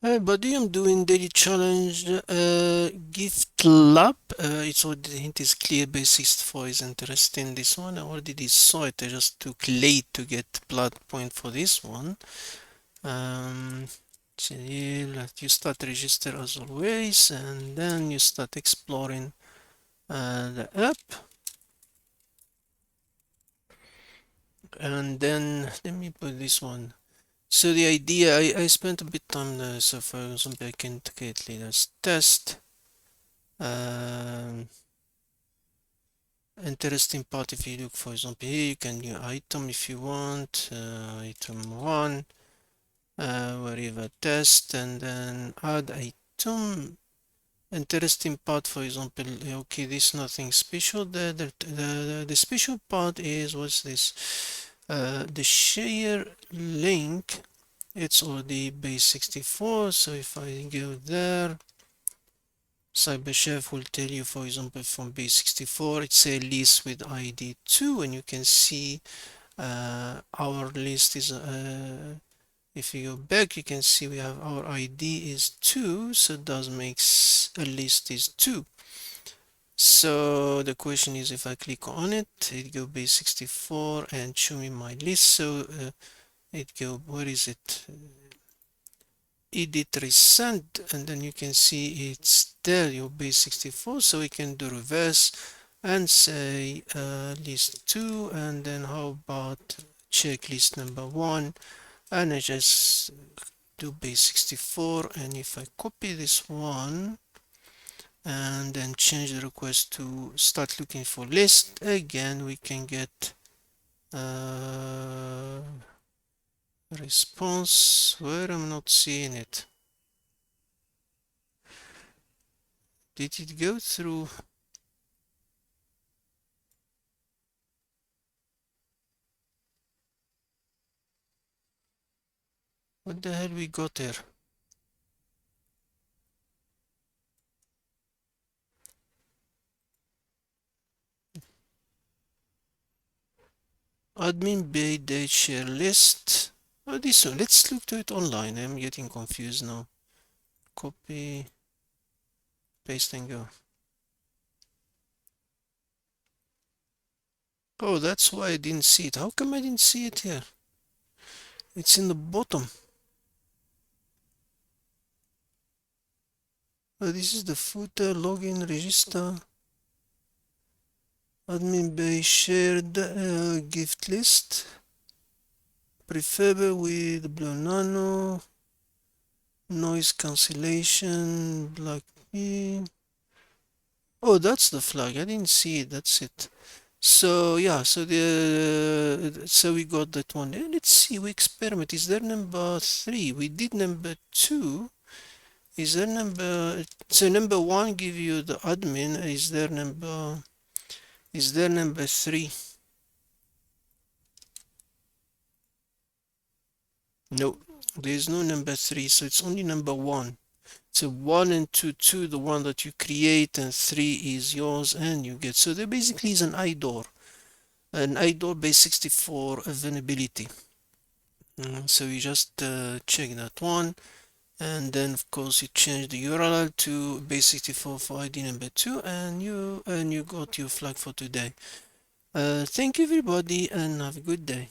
Hi buddy, I'm doing daily challenge gift lab. It's already, the hint is clear. Base64 is interesting. This one I already saw it. I just took late to get blood point for this one. Um, so you start register as always, and then you start exploring the app, and then let me put this one. So the idea, I spent a bit time. So for example, I can create leaders test. Um, Interesting part, if you look for example here, you can new item if you want, item 1, wherever test, and then add item. Interesting part, for example, okay, this nothing special. The special part is, what's this? The share link, it's already base64, so if I go there, CyberChef will tell you, for example, from base64, it's a list with ID 2, and you can see our list is, if you go back, you can see we have our ID is 2, so it does makes a list is 2. So the question is, if I click on it, it go base64 and show me my list. So it go, where is it? Edit recent, and then you can see it's there, your base64. So we can do reverse and say list 2, and then how about checklist number 1, and I just do base64, and if I copy this one and then change the request to start looking for list, again we can get response where I'm not seeing it. Did it go through? What the hell we got here? Admin bay date share list. Oh, this one. Let's look to it online. I'm getting confused now. Copy, paste and go. Oh, that's why I didn't see it. How come I didn't see it here? It's in the bottom. Oh, this is the footer, login, register. Admin bay shared gift list. Preferable with Blue Nano. Noise cancellation, black key. Oh, that's the flag. I didn't see it. That's it. So yeah, so we got that one. Let's see. We experiment. Is there number 3? We did number 2. Is there number? So number 1 give you the admin. Is there number? Is there number 3? No, there is no number 3. So it's only number 1. So 1 and 2, 2 the one that you create, and 3 is yours, and you get. So there basically is an IDOR. An IDOR base64 vulnerability. So you just check that one, and then of course you change the URL to base64 for ID number 2, and you got your flag for today. Thank you everybody, and have a good day.